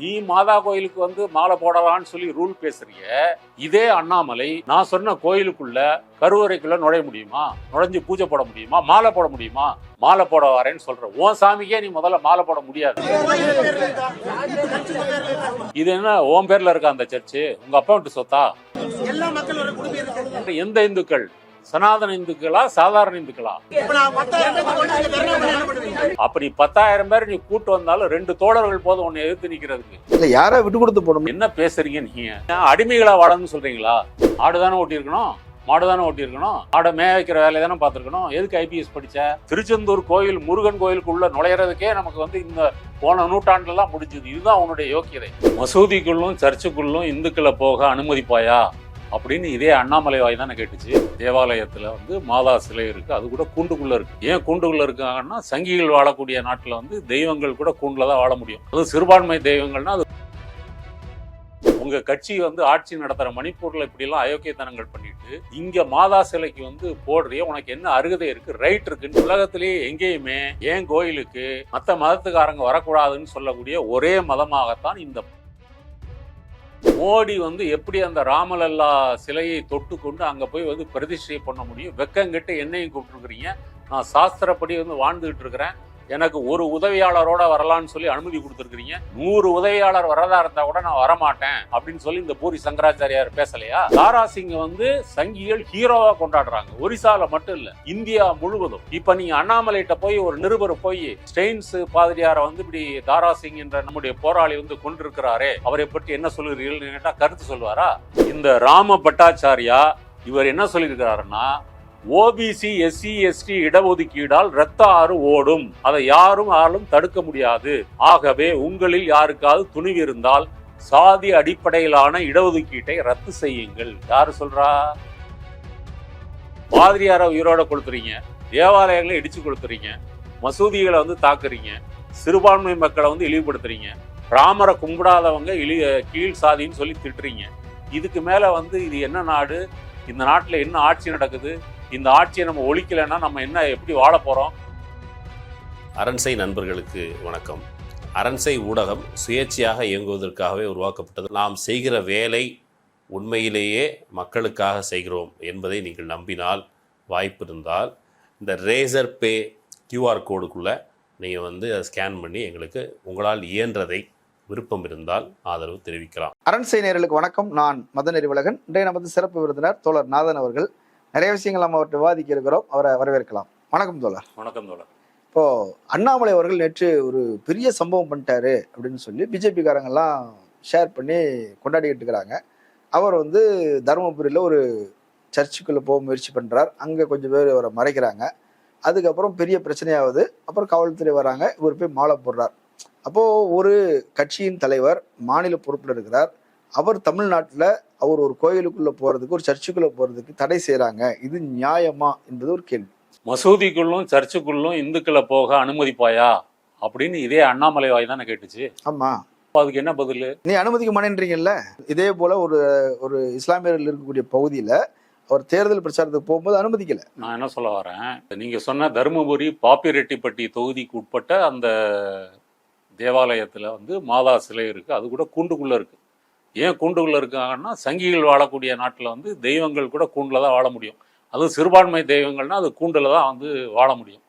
நீ மாதா கோயிலுக்கு வந்து மாலை போடலான்னு சொல்லி ரூல் பேசுறீங்க. இதே அண்ணாமலை நான் சொன்ன கோயிலுக்குள்ள கருவறைக்குள்ள நுழைய முடியுமா? நுழைஞ்சு பூஜை போட முடியுமா? மாலை போட முடியுமா? மாலை போட வரேன்னு சொல்ற உன் சாமிக்கே நீ முதல்ல மாலை போட முடியாது. இது என்ன உன் பேர்ல இருக்க அந்த சர்ச்சு உங்க அப்பா விட்டு சொத்தா? எந்த இந்துக்கள்? சனாதன இந்துக்களா சாதாரண இந்துக்களா? அப்படி 10,000 பேர் நீ கூட்டு வந்தாலும் 2 தோழர்கள் போதும் உன்னை எதிர்த்து நிக்கிறதுக்கு. யாரா விட்டு கொடுத்து போடும்? என்ன பேசுறீங்க நீங்க? அடிமைகளா வாழணும்னு சொல்றீங்களா? ஆடுதானே ஓட்டி இருக்கணும், மாடுதானே ஓட்டி இருக்கணும், ஆடை மேய வைக்கிற வேலையை தானே பார்த்துருக்கணும். எதுக்கு ஐபிஎஸ் படிச்ச? திருச்செந்தூர் கோயில் முருகன் கோயிலுக்குள்ள நுழையிறதுக்கே நமக்கு வந்து இந்த போன நூற்றாண்டுலாம் முடிஞ்சது. இதுதான் உன்னுடைய யோக்கியதை. மசூதிக்குள்ளும் சர்ச்சுக்குள்ளும் இந்துக்களை போக அனுமதிப்பாயா அப்படின்னு இதே அண்ணாமலை வாய் தானே கேட்டுச்சு. தேவாலயத்துல வந்து மாதா சிலை இருக்கு, அது கூட கூண்டுக்குள்ள இருக்கு. ஏன் கூண்டுக்குள்ள இருக்காங்கன்னா சங்கிகள் வாழக்கூடிய நாட்டுல வந்து தெய்வங்கள் கூட கூண்டுல தான் வாழ முடியும். அது சிறுபான்மை தெய்வங்கள்னா அது உங்க கட்சி வந்து ஆட்சி நடத்துற மணிப்பூர்ல இப்படி எல்லாம் அயோக்கியத்தனங்கள் பண்ணிட்டு இங்க மாதா சிலைக்கு வந்து போடுறிய உனக்கு என்ன அருகதை இருக்கு, ரைட் இருக்குன்னு உலகத்திலேயே எங்கேயுமே ஏன் கோயிலுக்கு மத்த மதத்துக்காரங்க வரக்கூடாதுன்னு சொல்லக்கூடிய ஒரே மதமாகத்தான் இந்த மோடி வந்து எப்படி அந்த ராமலல்லா சிலையை தொட்டு கொண்டு அங்க போய் வந்து பிரதிஷ்டை பண்ண முடியும்? வெக்கங்கிட்ட என்னையும் கூப்பிட்டுருக்கிறீங்க. நான் சாஸ்திரப்படி வந்து வாழ்ந்துகிட்டு இருக்கிறேன். எனக்கு ஒரு உதவியாளரோட வரலான்னு சொல்லி அனுமதி கொடுத்துருக்கீங்க. 100 உதவியாளர் வரதா இருந்தா கூட நான் வரமாட்டேன் அப்படின்னு சொல்லி இந்த பூரி சங்கராச்சாரியார் பேசலையா? தாரா சிங் வந்து சங்கிகள் ஹீரோவா கொண்டாடுறாங்க. ஒரிசால மட்டும் இல்ல, இந்தியா முழுவதும். இப்ப நீங்க அண்ணாமலைட்ட போய் ஒரு நிருபர் போய் ஸ்டெயின்ஸ் பாதிரியார வந்து இப்படி தாரா சிங் என்ற நம்முடைய போராளி வந்து கொண்டிருக்கிறாரே, அவரை பற்றி என்ன சொல்லுகிறீர்கள் கேட்டா கருத்து சொல்லுவாரா? இந்த ராம பட்டாச்சாரியா இவர் என்ன சொல்லியிருக்கிறாருன்னா, ஓபிசி எஸ்சி எஸ்டி இடஒதுக்கீடால் இரத்த ஆறு ஓடும், அதை யாரும் தடுக்க முடியாது. ஆகவே உங்களில் யாருக்காவது துணிவு இருந்தால் சாதி அடிப்படையிலான இடஒதுக்கீட்டை ரத்து செய்யுங்கள். யாரு சொல்றா? பாதிரியார உயிரோட கொடுத்துறீங்க, தேவாலயங்களை இடிச்சு கொடுத்துறீங்க, மசூதிகளை வந்து தாக்குறீங்க, சிறுபான்மை மக்களை வந்து இழிவுபடுத்துறீங்க, ராமரை கும்பிடாதவங்க கீழ் சாதின்னு சொல்லி திட்டுறீங்க. இதுக்கு மேல வந்து இது என்ன நாடு? இந்த நாட்டுல என்ன ஆட்சி நடக்குது? இந்த ஆட்சியை நம்ம ஒழிக்கலைன்னா நம்ம என்ன எப்படி வாழ போறோம்? அரண்சை நண்பர்களுக்கு வணக்கம். அரண்சை ஊடகம் சுயேட்சையாக இயங்குவதற்காகவே உருவாக்கப்பட்டது. நாம் செய்கிற வேலை உண்மையிலேயே மக்களுக்காக செய்கிறோம் என்பதை நீங்கள் நம்பினால், வாய்ப்பு இருந்தால் இந்த ரேசர் பே கியூஆர் கோடுக்குள்ளே நீங்கள் வந்து அதை ஸ்கேன் பண்ணி எங்களுக்கு உங்களால் இயன்றதை விருப்பம் இருந்தால் ஆதரவு தெரிவிக்கலாம். அரண்சை நேயர்களுக்கு வணக்கம். நான் மதநெறி உலகன். இன்றைய நமது சிறப்பு விருந்தினர் தோழர் நாதன் அவர்கள். நிறைய விஷயங்கள் நம்ம அவர்கிட்ட விவாதிக்க இருக்கிறோம். அவரை வரவேற்கலாம். வணக்கம் தோழர். வணக்கம் தோழர். இப்போ அண்ணாமலை அவர்கள் நேற்று ஒரு பெரிய சம்பவம் பண்ணிட்டாரு அப்படின்னு சொல்லி பிஜேபி காரங்கெல்லாம் ஷேர் பண்ணி கொண்டாடிக்கிட்டு இருக்கிறாங்க. அவர் வந்து தருமபுரியில் ஒரு சர்ச்சுக்குள்ளே போக முயற்சி பண்ணுறார். அங்கே கொஞ்சம் பேர் அவரை மறைக்கிறாங்க. அதுக்கப்புறம் பெரிய பிரச்சனையாகுது. அப்புறம் காவல்துறை வராங்க. இவர் போய் மாலை போடுறார். அப்போது ஒரு கட்சியின் தலைவர் மாநில பொறுப்பில் இருக்கிறார். அவர் தமிழ்நாட்டில் அவர் ஒரு கோயிலுக்குள்ளே போகிறதுக்கு, ஒரு சர்ச்சுக்குள்ளே போகிறதுக்கு தடை செய்கிறாங்க. இது நியாயமா என்பது ஒரு கேள்வி. மசூதிக்குள்ளும் சர்ச்சுக்குள்ளும் இந்துக்களை போக அனுமதிப்பாயா அப்படின்னு இதே அண்ணாமலை வாய் தானே கேட்டுச்சு. ஆமா, அதுக்கு என்ன பதில்? நீ அனுமதிக்க மாட்டேன்றீங்கல்ல. இதே போல ஒரு இஸ்லாமியர்கள் இருக்கக்கூடிய பகுதியில் அவர் தேர்தல் பிரச்சாரத்துக்கு போகும்போது அனுமதிக்கல. நான் என்ன சொல்ல வரேன், நீங்க சொன்ன தருமபுரி பாப்பிரெட்டிப்பட்டி தொகுதிக்கு உட்பட்ட அந்த தேவாலயத்துல வந்து மாதா சிலை இருக்கு, அது கூட கூண்டுக்குள்ள இருக்கு. ஏன் கூண்டுக்குள்ள இருக்காங்கன்னா சங்கிகள் வாழக்கூடிய நாட்டில் வந்து தெய்வங்கள் கூட கூண்டுல தான் வாழ முடியும். அதுவும் சிறுபான்மை தெய்வங்கள்னா அது கூண்டுல தான் வந்து வாழ முடியும்.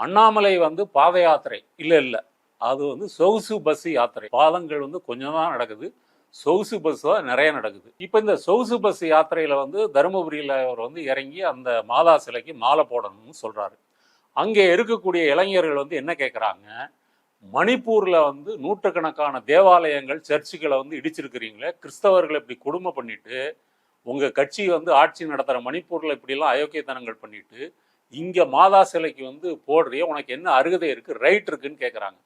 அண்ணாமலை வந்து பாத யாத்திரை இல்லை, அது வந்து சொகுசு பஸ் யாத்திரை. பாதங்கள் வந்து கொஞ்சம் தான் நடக்குது, சொகுசு பஸ் தான் நிறைய நடக்குது. இப்போ இந்த சொகுசு பஸ் யாத்திரையில வந்து தருமபுரியில் அவர் வந்து இறங்கி அந்த மாதா சிலைக்கு மாலை போடணும்னு சொல்றாரு. அங்கே இருக்கக்கூடிய இளைஞர்கள் வந்து என்ன கேட்குறாங்க, மணிப்பூர்ல வந்து நூற்றுக்கணக்கான தேவாலயங்கள் சர்ச்சுகளை வந்து இடிச்சிருக்கிறீங்களே, கிறிஸ்தவர்களை இப்படி கொடுமை பண்ணிட்டு உங்க கட்சி வந்து ஆட்சி நடத்துற மணிப்பூர்ல இப்படி எல்லாம் அயோக்கியத்தனங்கள் பண்ணிட்டு இங்க மாதா சிலைக்கு வந்து போடுறிய உனக்கு என்ன அருகதை இருக்கு, ரைட் இருக்குன்னு கேக்குறாங்க.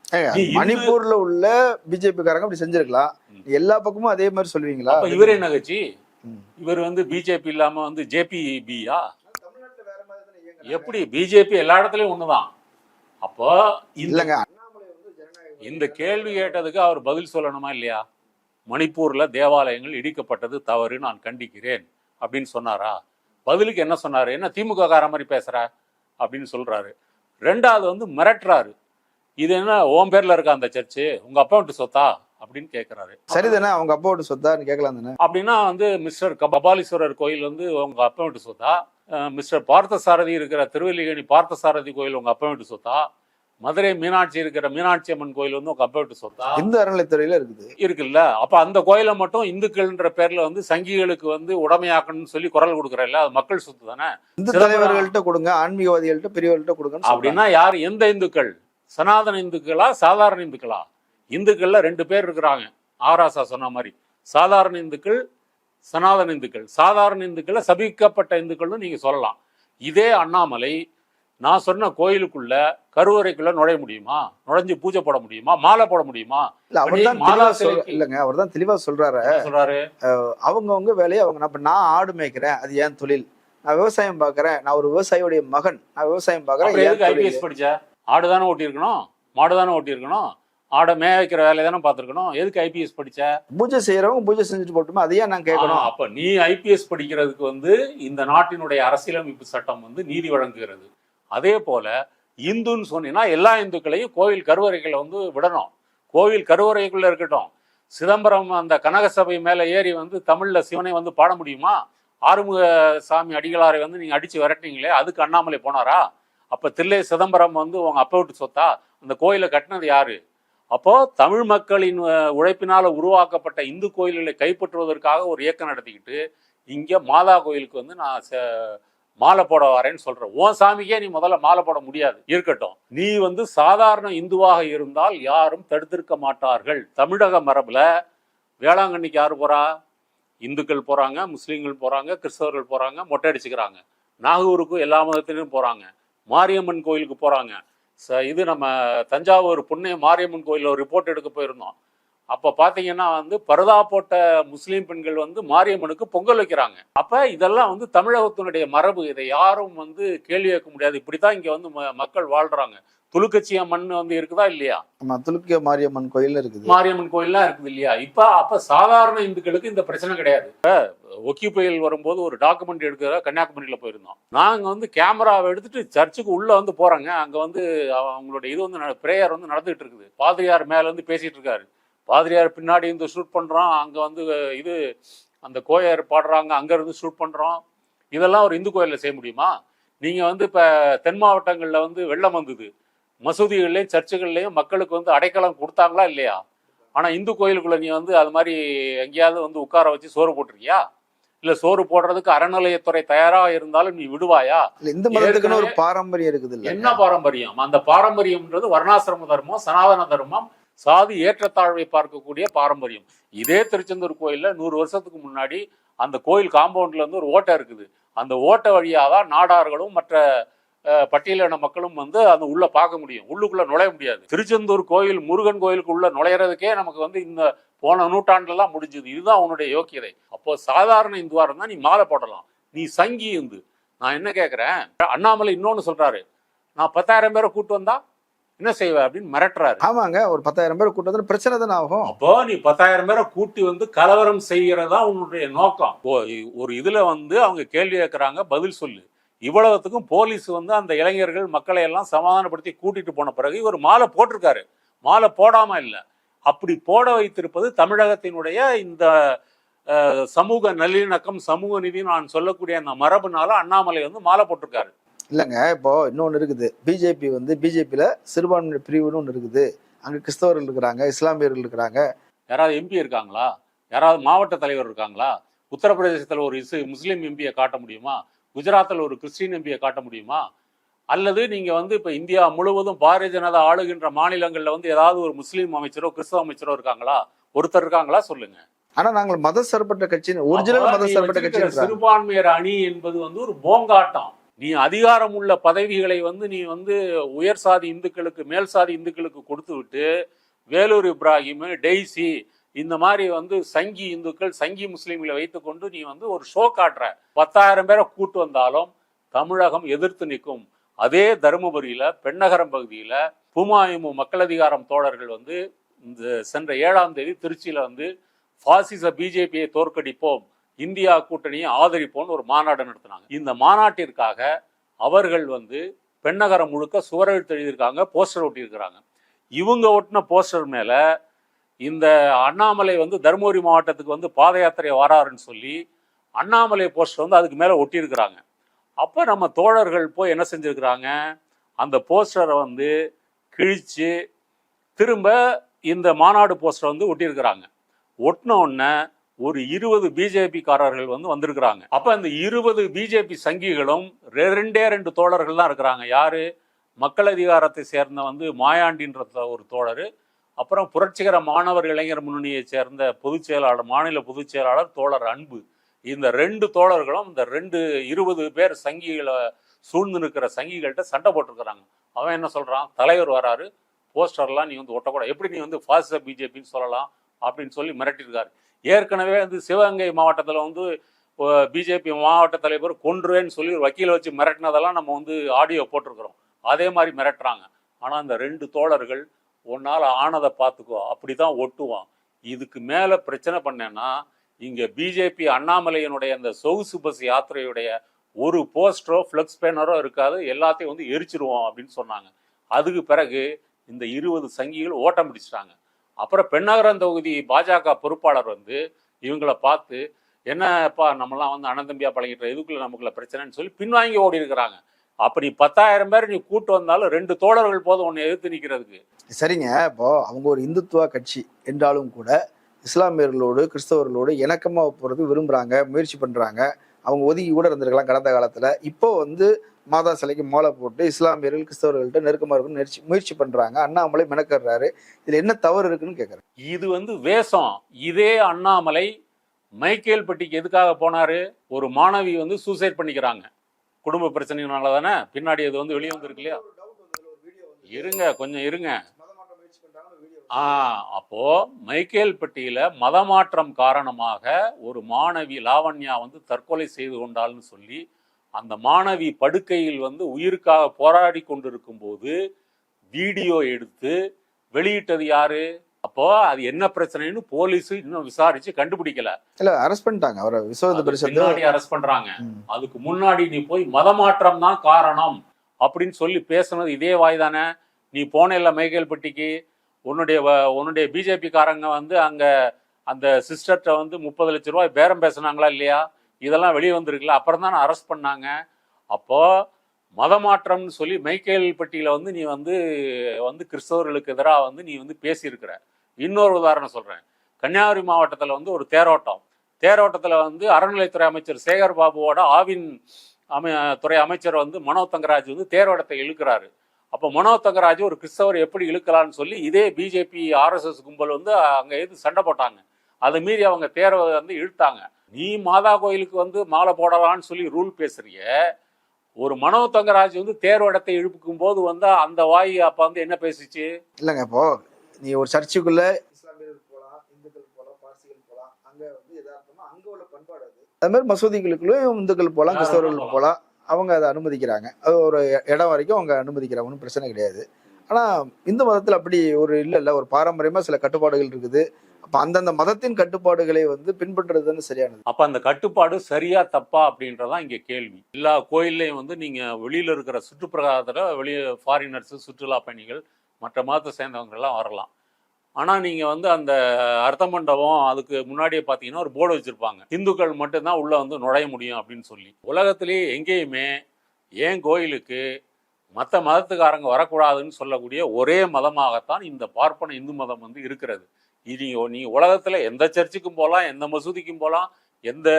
மணிப்பூர்ல உள்ள பிஜேபி காரங்க அப்படி செஞ்சிருக்கலாம், எல்லா பக்கமும் அதே மாதிரி சொல்லுவீங்களா? இவர் என்ன கட்சி? இவர் வந்து பிஜேபி இல்லாம வந்து ஜேபிபியா? எப்படி பிஜேபி எல்லா இடத்துலயும் ஒண்ணுதான். அப்போ இல்லங்க, இந்த கேள்வி கேட்டதுக்கு அவர் பதில் சொல்லணுமா இல்லையா? மணிப்பூர்ல தேவாலயங்கள் இடிக்கப்பட்டது தவறு, நான் கண்டிக்கிறேன் அப்படின்னு சொன்னாரா? பதிலுக்கு என்ன சொன்னாரு, என்ன திமுக கார மாதிரி பேசுற அப்படின்னு சொல்றாரு. ரெண்டாவது வந்து மிரட்டுறாரு, இது என்ன உன் பேர்ல இருக்க அந்த சர்ச்சு உங்க அப்பா விட்டு சொத்தா அப்படின்னு கேட்கிறாரு. சரிதானே, அவங்க அப்பா விட்டு சொத்தான்னு கேட்கலாம் தானே. அப்படின்னா வந்து மிஸ்டர் கபாலீஸ்வரர் கோயில் வந்து உங்க அப்பா விட்டு சொத்தா, மிஸ்டர் பார்த்தசாரதி இருக்கிற திருவல்லிக்கேணி பார்த்தசாரதி கோயில் உங்க அப்பா விட்டு சொத்தா, மதுரை மீனாட்சி இருக்கிற மீனாட்சி அம்மன் கோயில் வந்து உங்க அப்பா விட்டு சொத்தா? இந்து அறநிலைத்துறையில இருக்குல்ல. அப்ப அந்த கோயிலை மட்டும் இந்துக்கள்ன்ற பேர்ல வந்து சங்கிகளுக்கு வந்து உடைமையாக்கணும்னு சொல்லி குரல் கொடுக்குறல்ல, அது மக்கள் சொத்து தானே. இந்து தலைவர்கள்ட்ட கொடுங்க, ஆன்மீகவாதிகள்ட்ட பெரியவர்கள்ட்ட கொடுங்க அப்படின்னா யார், எந்த இந்துக்கள்? சனாதன இந்துக்களா சாதாரண இந்துக்களா? இந்துக்கள்ல 2 பேர் இருக்கிறாங்க, ஆராசா சொன்ன மாதிரி. சாதாரண இந்துக்கள், சனாதன இந்துக்கள். சாதாரண இந்துக்களை சபிக்கப்பட்ட இந்துக்கள்னு நீங்க சொல்லலாம். இதே அண்ணாமலை நான் சொன்ன கோயிலுக்குள்ள கருவறைக்குள்ள நுழைய முடியுமா? நுழைஞ்சு பூஜை போட முடியுமா? மாலை போட முடியுமா? இல்லங்க, அவர் தான் தெளிவா சொல்றாரு. அவங்கவுங்க வேலையை அவங்க, நான் ஆடு மேய்க்கிறேன், அது ஏன் தொழில். நான் விவசாயம் பாக்குறேன், நான் ஒரு விவசாயியுடைய மகன், நான் விவசாயம் பாக்குறேன். எதுக்கு ஐபிஎஸ் படிச்ச? ஆடுதானே ஓட்டி இருக்கணும், மாடுதானே ஓட்டி இருக்கணும், ஆடை மேய வைக்கிற வேலையை தானே பார்த்துருக்கணும். எதுக்கு ஐபிஎஸ் படிச்ச? பூஜை செய்யறவங்க பூஜை செஞ்சுட்டு போட்டுமா, அதையே நான் கேட்கணும். அப்ப நீ ஐபிஎஸ் படிக்கிறதுக்கு வந்து இந்த நாட்டினுடைய அரசியலமைப்பு சட்டம் வந்து நீதி வழங்குகிறது. அதே போல இந்துன்னு சொன்னீங்கன்னா எல்லா இந்துக்களையும் கோவில் கருவறைகளை வந்து விடணும். கோவில் கருவறைக்குள்ள இருக்கட்டும். சிதம்பரம் அந்த கனகசபை மேல ஏறி வந்து தமிழ்ல சிவனை வந்து பாட முடியுமா? ஆறுமுக சாமி அடிகளாரை வந்து நீங்க அடிச்சு விரட்டிங்களே, அதுக்கு அண்ணாமலை போனாரா? அப்ப தில்லை சிதம்பரம் வந்து உங்க அப்பா விட்டு சொத்தா? அந்த கோயிலை கட்டினது யாரு? அப்போ தமிழ் மக்களின் உழைப்பினால உருவாக்கப்பட்ட இந்து கோயில்களை கைப்பற்றுவதற்காக ஒரு இயக்கம் நடத்திக்கிட்டு இங்க மாதா கோயிலுக்கு வந்து நான் மாலை போட வரேன்னு சொல்றேன். உன் சாமிக்கே நீ முதல்ல மாலை போட முடியாது, இருக்கட்டும். நீ வந்து சாதாரண இந்துவாக இருந்தால் யாரும் தடுத்திருக்க மாட்டார்கள். தமிழக மரபுல வேளாங்கண்ணிக்கு யாரு போறா? இந்துக்கள் போறாங்க, முஸ்லீம்கள் போறாங்க, கிறிஸ்தவர்கள் போறாங்க, மொட்டை அடிச்சுக்கிறாங்க. நாகூருக்கு எல்லா மதத்திலும் போறாங்க, மாரியம்மன் கோயிலுக்கு போறாங்க. இது நம்ம தஞ்சாவூர் புண்ணிய மாரியம்மன் கோயிலில் ஒரு ரிப்போர்ட் எடுக்க போயிருந்தோம். அப்போ பார்த்தீங்கன்னா வந்து பரதா போட்ட முஸ்லீம் பெண்கள் வந்து மாரியம்மனுக்கு பொங்கல் வைக்கிறாங்க. அப்போ இதெல்லாம் வந்து தமிழகத்தினுடைய மரபு, இதை யாரும் வந்து கேள்வி கேட்க முடியாது. இப்படித்தான் இங்கே வந்து மக்கள் வாழ்றாங்க. துலுக்கச்சி அம்மன் வந்து இருக்குதா இல்லையா? துலுக்கிய மாரியம்மன் கோயில் இருக்குது, மாரியம்மன் கோயில்லாம் இருக்குது இல்லையா? அப்ப சாதாரண இந்துக்களுக்கு இந்த பிரச்சனை கிடையாது. ஒக்கி புயல் வரும்போது ஒரு டாக்குமெண்ட் எடுக்கிற கன்னியாகுமரியில போயிருந்தோம். நாங்க வந்து கேமராவை எடுத்துட்டு சர்ச்சுக்கு உள்ள வந்து போறாங்க. அங்க வந்து அவங்களுடைய இது வந்து பிரேயர் வந்து நடந்துகிட்டு இருக்குது. பாதிரியார் மேல வந்து பேசிட்டு இருக்காரு. பாதிரியார் பின்னாடி இருந்து ஷூட் பண்றோம். அங்க வந்து இது அந்த கோயர் பாடுறாங்க, அங்க இருந்து ஷூட் பண்றோம். இதெல்லாம் ஒரு இந்து கோயில்ல செய்ய முடியுமா? நீங்க வந்து இப்ப தென் மாவட்டங்கள்ல வந்து வெள்ளம் வந்தது, மசூதிகள்லையும் சர்ச்சுகள்லையும் மக்களுக்கு வந்து அடைக்கலம் கொடுத்தாங்களா இல்லையா? ஆனா இந்து கோயிலுக்குள்ள நீ வந்து அது மாதிரி எங்கேயாவது வந்து உட்கார வச்சு சோறு போட்டிருக்கியா? இல்ல சோறு போடுறதுக்கு அறநிலையத்துறை தயாராக இருந்தாலும் நீ விடுவாயா? இந்த மதத்துக்குன்னு ஒரு பாரம்பரியம் இருக்குது. என்ன பாரம்பரியம்? அந்த பாரம்பரியம்ன்றது வர்ணாசிரம தர்மம், சனாதன தர்மம், சாதி ஏற்றத்தாழ்வை பார்க்கக்கூடிய பாரம்பரியம். இதே திருச்செந்தூர் கோயில்ல 100 வருஷத்துக்கு முன்னாடி அந்த கோயில் காம்பவுண்ட்ல இருந்து ஒரு ஓட்டை இருக்குது. அந்த ஓட்டை வழியாதான் நாடார்களும் மற்ற பட்டியலின மக்களும் வந்து அது உள்ள பார்க்க முடியும், உள்ளுக்குள்ள நுழைய முடியாது. திருச்செந்தூர் கோயில் முருகன் கோயிலுக்கு உள்ள நுழையிறதுக்கே நமக்கு வந்து இந்த போன நூற்றாண்டுலாம் முடிஞ்சது. இதுதான் உன்னுடைய யோக்கியதை. அப்போ சாதாரண இந்துவா இருந்தா நீ மாலை போடலாம், நீ சங்கி இந்து. நான் என்ன கேட்கிறேன், அண்ணாமலை இன்னொன்னு சொல்றாரு, நான் 10,000 பேரை கூட்டு வந்தா என்ன செய்வ அப்படின்னு மிரட்டுறாரு. ஆமாங்க, ஒரு 10,000 பேரை கூட்டு வந்து பிரச்சனை தானே ஆகும். அப்போ நீ 10,000 பேரை கூட்டி வந்து கலவரம் செய்யறதா உன்னுடைய நோக்கம். ஒரு இதுல வந்து அவங்க கேள்வி கேட்கறாங்க, பதில் சொல்லு. இவ்வளவுத்துக்கும் போலீஸ் வந்து அந்த இளைஞர்கள் மக்களை எல்லாம் சமாதானப்படுத்தி கூட்டிட்டு போன பிறகு இவர் மாலை போட்டிருக்காரு. மாலை போடாம இல்லை, அப்படி போட வைத்திருப்பது தமிழகத்தினுடைய இந்த சமூக நல்லிணக்கம், சமூக நீதி நான் சொல்லக்கூடிய அந்த மரபுனால அண்ணாமலை வந்து மாலை போட்டிருக்காரு. இல்லைங்க, இப்போ இன்னொன்று இருக்குது. பிஜேபி வந்து பிஜேபியில் சிறுபான்மை பிரிவுன்னு ஒன்று இருக்குது. அங்கே கிறிஸ்தவர்கள் இருக்கிறாங்க, இஸ்லாமியர்கள் இருக்கிறாங்க. யாராவது எம்பி இருக்காங்களா? யாராவது மாவட்ட தலைவர் இருக்காங்களா? உத்தரப்பிரதேசத்தில் ஒரு முஸ்லீம் எம்பியை காட்ட முடியுமா? குஜராத்தில் ஒரு கிறிஸ்டின் எம்பியை காட்ட முடியுமா? அல்லது நீங்க வந்து இப்ப இந்தியா முழுவதும் பாரதிய ஜனதா ஆளுகின்ற மாநிலங்கள்ல வந்து ஏதாவது ஒரு முஸ்லீம் அமைச்சரோ கிறிஸ்தவ அமைச்சரோ இருக்காங்களா? ஒருத்தர் இருக்காங்களா சொல்லுங்க. ஆனா நாங்கள் மத சார்பற்ற கட்சி, ஒரிஜினல் மத சார்பற்ற கட்சி. சிறுபான்மையர் அணி என்பது வந்து ஒரு போங்காட்டம். நீ அதிகாரம் உள்ள பதவிகளை வந்து நீ வந்து உயர் சாதி இந்துக்களுக்கு, மேல் சாதி இந்துக்களுக்கு கொடுத்து விட்டு வேலூர் இப்ராஹிம், டெய்சி இந்த மாதிரி வந்து சங்கி இந்துக்கள், சங்கி முஸ்லீம்களை வைத்துக்கொண்டு நீ வந்து ஒரு ஷோ காட்டுற. 10,000 பேரை கூட்டு வந்தாலும் தமிழகம் எதிர்த்து நிற்கும். அதே தருமபுரியில பெண்ணகரம் பகுதியில புமாயிமு மக்கள் அதிகாரம் தோழர்கள் வந்து இந்த சென்ற 7ஆம் தேதி திருச்சியில வந்து பாசிச பிஜேபியை தோற்கடிப்போம், இந்தியா கூட்டணியை ஆதரிப்போன்னு ஒரு மாநாடு நடத்தினாங்க. இந்த மாநாட்டிற்காக அவர்கள் வந்து பெண்ணகரம் முழுக்க சுவரெழுத்து எழுதியிருக்காங்க, போஸ்டர் ஒட்டியிருக்கிறாங்க. இவங்க ஒட்டின போஸ்டர் மேல இந்த அண்ணாமலை வந்து தருமபுரி மாவட்டத்துக்கு வந்து பாத யாத்திரை வராருன்னு சொல்லி அண்ணாமலை போஸ்டர் வந்து அதுக்கு மேல ஒட்டியிருக்கிறாங்க. அப்ப நம்ம தோழர்கள் போய் என்ன செஞ்சிருக்கிறாங்க, அந்த போஸ்டரை வந்து கிழிச்சு திரும்ப இந்த மாநாடு போஸ்டர் வந்து ஒட்டியிருக்கிறாங்க. ஒட்டின உடனே ஒரு 20 பிஜேபி காரர்கள் வந்து வந்திருக்கிறாங்க. அப்ப அந்த 20 பிஜேபி சங்கிகளும் ரெண்டு தோழர்கள் தான் இருக்கிறாங்க. யாரு? மக்கள் அதிகாரத்தை சேர்ந்த வந்து மாயாண்டின்ற ஒரு தோழர், அப்புறம் புரட்சிகர மாணவர் இளைஞர் முன்னணியை சேர்ந்த பொதுச் செயலாளர், மாநில பொதுச் செயலாளர் தோழர் அன்பு. இந்த 2 தோழர்களும் இந்த 20 பேர் சங்கிகளை சூழ்ந்து நிற்கிற சங்கிகள்கிட்ட சண்டை போட்டிருக்கிறாங்க. அவன் என்ன சொல்றான், தலைவர் வராரு, போஸ்டர்லாம் நீ வந்து ஒட்டக்கூடாது, எப்படி நீ வந்து பாசிச பிஜேபின்னு சொல்லலாம் அப்படின்னு சொல்லி மிரட்டியிருக்காரு. ஏற்கனவே வந்து சிவகங்கை மாவட்டத்தில் வந்து பிஜேபி மாவட்ட தலைவர் கொன்றுவேன்னு சொல்லி ஒரு வக்கீலை வச்சு மிரட்டினதெல்லாம் நம்ம வந்து ஆடியோ போட்டிருக்கிறோம். அதே மாதிரி மிரட்டுறாங்க. ஆனால் இந்த 2 தோழர்கள் உன்னால் ஆனதை பார்த்துக்கோ, அப்படிதான் ஒட்டுவான். இதுக்கு மேலே பிரச்சனை பண்ணேன்னா இங்கே பிஜேபி அண்ணாமலையினுடைய அந்த சொகுசு பஸ் யாத்திரையுடைய ஒரு போஸ்டரோ ஃப்ளெக்ஸ் பேனரோ இருக்காது, எல்லாத்தையும் வந்து எரிச்சிருவோம் அப்படின்னு சொன்னாங்க. அதுக்கு பிறகு இந்த 20 சங்கிகள் ஓட்டம் பிடிச்சிட்டாங்க. அப்புறம் பெண்ணகரம் தொகுதி பாஜக பொறுப்பாளர் வந்து இவங்களை பார்த்து, என்னப்பா நம்மலாம் வந்து அனந்தம்பியா பழகிட்டு இதுக்குள்ள நமக்குள்ள பிரச்சனைன்னு சொல்லி பின்வாங்கி ஓடி இருக்கிறாங்க. அப்படி 10,000 பேர் நீ கூட்டு வந்தாலும் 2 தோழர்கள் போதும் உன்னை எதிர்த்து நிற்கிறதுக்கு. சரிங்க, இப்போ அவங்க ஒரு இந்துத்துவ கட்சி என்றாலும் கூட இஸ்லாமியர்களோடு கிறிஸ்தவர்களோடு இணக்கமாக போகிறது விரும்புகிறாங்க, முயற்சி பண்ணுறாங்க. அவங்க ஒதுங்கி கூட இருந்திருக்கலாம் கடந்த காலத்தில். இப்போ வந்து மாதா சிலைக்கு மாலை போட்டு இஸ்லாமியர்கள் கிறிஸ்தவர்கள்ட்ட நெருக்கமாக இருக்குன்னு முயற்சி பண்ணுறாங்க. அண்ணாமலை மெனக்கறாரு. இதில் என்ன தவறு இருக்குன்னு கேட்குறேன். இது வந்து வேஷம். இதே அண்ணாமலை மைக்கேல்பட்டிக்கு எதுக்காக போனாரு? ஒரு மாணவி வந்து சூசைட் பண்ணிக்கிறாங்க, குடும்ப பிரச்சனைனால தானே. பின்னாடி அது வந்து வெளியே வந்துருக்கு இல்லையா? கொஞ்சம் இருங்க. அப்போ மைக்கேல்பட்டியில மதமாற்றம் காரணமாக ஒரு மாணவி லாவண்யா வந்து தற்கொலை செய்து கொண்டாள்னு சொல்லி அந்த மாணவி படுக்கையில் வந்து உயிருக்காக போராடி கொண்டிருக்கும் போது வீடியோ எடுத்து வெளியிட்டது யாரு? அப்போ அது என்ன பிரச்சனைன்னு போலீஸ் இன்னும் விசாரிச்சு கண்டுபிடிக்கல. இல்ல, அரெஸ்ட் பண்ணிட்டாங்க அவரை. விஸ்வ அரெஸ்ட் பண்றாங்க. அதுக்கு முன்னாடி நீ போய் மதமாற்றம் தான் காரணம் அப்படின்னு சொல்லி பேசுனது இதே வாய் தானே. நீ போன இல்ல மைக்கேல்பட்டிக்கு, உன்னுடைய பிஜேபி காரங்க வந்து அங்க அந்த சிஸ்டர்கிட்ட வந்து 30 லட்சம் ரூபாய் பேரம் பேசினாங்களா இல்லையா? இதெல்லாம் வெளியே வந்திருக்குல்ல, அப்புறம் தான் அரெஸ்ட் பண்ணாங்க. அப்போ மதமாற்றம்னு சொல்லி மைக்கேல்பட்டியில வந்து நீ வந்து கிறிஸ்தவர்களுக்கு எதிராக வந்து நீ வந்து பேசியிருக்கிற. இன்னொரு உதாரணம் சொல்றேன். கன்னியாகுமரி மாவட்டத்தில் வந்து ஒரு தேரோட்டத்தில் வந்து அறநிலைத்துறை அமைச்சர் சேகர் பாபுவோட ஆவின் துறை அமைச்சர் வந்து மனோ தங்கராஜ் வந்து தேரோட்டத்தை இழுக்கிறாரு. அப்போ மனோ தங்கராஜ் ஒரு கிறிஸ்தவர் எப்படி இழுக்கலான்னு சொல்லி இதே பிஜேபி RSS கும்பல் வந்து அங்கே எது சண்டை போட்டாங்க. அதை மீறி அவங்க தேரை வந்து இழுத்தாங்க. நீ மாதா கோயிலுக்கு வந்து மாலை போடலான்னு சொல்லி ரூல் பேசுறிய. ஒரு மனோ தங்கராஜ் வந்து தேரோட்டத்தை இழுப்புக்கும் போது வந்து அந்த வாய் அப்ப வந்து என்ன பேசிச்சு? இல்லைங்க, இப்போ நீ ஒரு சர்ச்சுக்குள்ள இஸ்லாமியர்கள் போகலாம், இந்துக்கள் போகலாம், பார்சிகள் போகலாம். அங்க வந்து எதார்த்தமா அங்க உள்ள பண்பாடு அது மாதிரி மசூதிகளுக்குள்ளும் இந்துக்கள் போகலாம், கிறிஸ்தவர்கள் போகலாம். அவங்க அதை அனுமதிக்கிறாங்க. அது ஒரு இடம் வரைக்கும் அவங்க அனுமதிக்கிறாங்க, ஒன்றும் பிரச்சனை கிடையாது. ஆனால் இந்து மதத்தில் அப்படி ஒரு இல்லை, ஒரு பாரம்பரியமாக சில கட்டுப்பாடுகள் இருக்குது. அப்போ அந்தந்த மதத்தின் கட்டுப்பாடுகளை வந்து பின்பற்றுறது தானே சரியானது. அப்போ அந்த கட்டுப்பாடு சரியா தப்பா அப்படின்றதான் இங்கே கேள்வி. எல்லா கோயில்லையும் வந்து நீங்கள் வெளியில் இருக்கிற சுற்றுப்பிரகாரத்தில் வெளியே ஃபாரினர்ஸு, சுற்றுலா பயணிகள், மற்ற மதத்தை சேர்ந்தவங்கெல்லாம் வரலாம். ஆனால் நீங்கள் வந்து அந்த அர்த்த மண்டபம் அதுக்கு முன்னாடியே பார்த்தீங்கன்னா ஒரு போர்டு வச்சுருப்பாங்க, இந்துக்கள் மட்டும்தான் உள்ளே வந்து நுழைய முடியும் அப்படின்னு சொல்லி. உலகத்திலேயே எங்கேயுமே ஏன் கோயிலுக்கு மற்ற மதத்துக்காரங்க வரக்கூடாதுன்னு சொல்லக்கூடிய ஒரே மதமாகத்தான் இந்த பார்ப்பன இந்து மதம் வந்து இருக்கிறது. நீ உலகத்தில் எந்த சர்ச்சுக்கும் போகலாம், எந்த மசூதிக்கும் போகலாம், எந்த